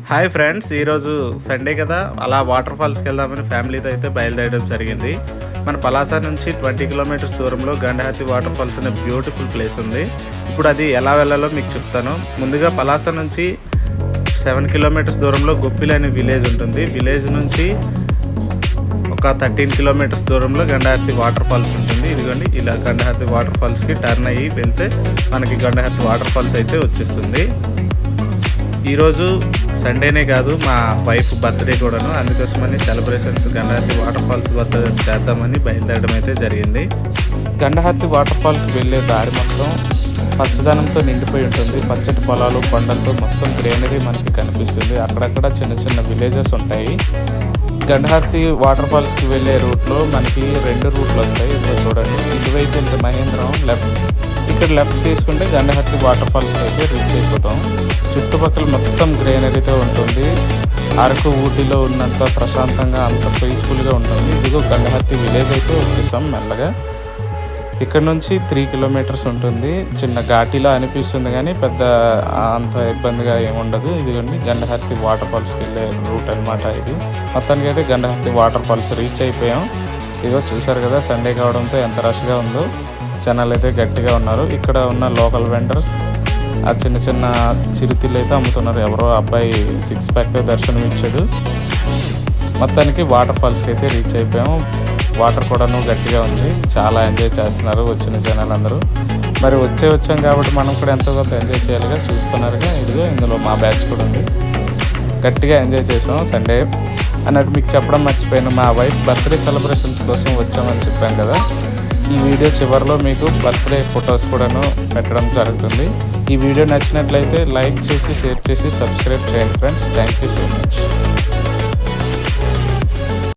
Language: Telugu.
హాయ్ ఫ్రెండ్స్, ఈరోజు సండే కదా, అలా వాటర్ ఫాల్స్కి వెళ్దామని ఫ్యామిలీతో అయితే బయలుదేరడం జరిగింది. మన పలాస నుంచి 20 కిలోమీటర్స్ దూరంలో గండహాతి వాటర్ ఫాల్స్ అనే బ్యూటిఫుల్ ప్లేస్ ఉంది. ఇప్పుడు అది ఎలా వెళ్ళాలో మీకు చెప్తాను. ముందుగా పలాస నుంచి 7 కిలోమీటర్స్ దూరంలో గొప్పిలి అనే విలేజ్ ఉంటుంది. విలేజ్ నుంచి ఒక 13 కిలోమీటర్స్ దూరంలో గండహాతి వాటర్ ఫాల్స్ ఉంటుంది. ఇదిగోండి, ఇలా గండహాతి వాటర్ ఫాల్స్కి టర్న్ అయ్యి వెళ్తే మనకి గండహాతి వాటర్ ఫాల్స్ అయితే వచ్చేస్తుంది. ఈరోజు సండేనే కాదు, మా వైఫ్ బర్త్డే కూడాను. అందుకోసమని సెలబ్రేషన్స్ గండహాతి వాటర్ ఫాల్స్ వద్ద చేద్దామని బయలుదేరడం అయితే జరిగింది. గండహాతి వాటర్ ఫాల్కి వెళ్ళే దారి మొత్తం పచ్చదనంతో నిండిపోయి ఉంటుంది. పచ్చటి పొలాలు, కొండలతో మొత్తం గ్రీనరీ మనకి కనిపిస్తుంది. అక్కడక్కడ చిన్న చిన్న విలేజెస్ ఉంటాయి. గండహాతి వాటర్ ఫాల్స్కి వెళ్ళే రూట్లో మనకి 2 రూట్లు వస్తాయి. ఇదిగో చూడండి, ఇటువైపు వెళ్తే మహేంద్రం, ఇక్కడ లెఫ్ట్ తీసుకుంటే గండహాతి వాటర్ ఫాల్స్కి అయితే రీచ్ అయిపోతాం. చుట్టుపక్కల మొత్తం గ్రీనరీతో ఉంటుంది. అరకు, ఊటీలో ఉన్నంత ప్రశాంతంగా, అంత పీస్ఫుల్గా ఉంటుంది. ఇదిగో గండహాతి విలేజ్ అయితే వచ్చేసాం మెల్లగా. ఇక్కడ నుంచి 3 కిలోమీటర్స్ ఉంటుంది. చిన్న ఘాటీలా అనిపిస్తుంది కానీ పెద్ద అంత ఇబ్బందిగా ఏముండదు. ఇదిగోండి గండహాతి వాటర్ ఫాల్స్కి వెళ్ళే రూట్ అనమాట ఇది. మొత్తానికి అయితే గండహాతి వాటర్ ఫాల్స్ రీచ్ అయిపోయాం. ఇదిగో చూసారు కదా, సండే కావడంతో ఎంత రష్గా ఉందో. జనాలు అయితే గట్టిగా ఉన్నారు. ఇక్కడ ఉన్న లోకల్ వెండర్స్ ఆ చిన్న చిన్న చిరుతిళ్ళు అయితే అమ్ముతున్నారు. ఎవరో అబ్బాయి 6 ప్యాక్తో దర్శనం ఇచ్చాడు. మొత్తానికి వాటర్ ఫాల్స్కి అయితే రీచ్ అయిపోయాం. వాటర్ కూడాను గట్టిగా ఉంది. చాలా ఎంజాయ్ చేస్తున్నారు వచ్చిన జనాలందరూ. మరి వచ్చాం కాబట్టి మనం కూడా ఎంతో కొంత ఎంజాయ్ చేయాలిగా. చూస్తున్నారుగా, ఇదిగో ఇందులో మా బ్యాచ్ కూడా ఉంది. గట్టిగా ఎంజాయ్ చేసాం సండే అన్నట్టు. మీకు చెప్పడం మర్చిపోయాను, మా వైఫ్ బర్త్డే సెలబ్రేషన్స్ కోసం వచ్చామని చెప్పాను కదా. ఈ వీడియో చివరిలో మీకు బర్త్డే ఫొటోస్ కూడాను పెట్టడం జరుగుతుంది. ఈ వీడియో నచ్చినట్లయితే లైక్ చేసి, షేర్ చేసి, సబ్స్క్రైబ్ చేయండి friends. Thank you so much.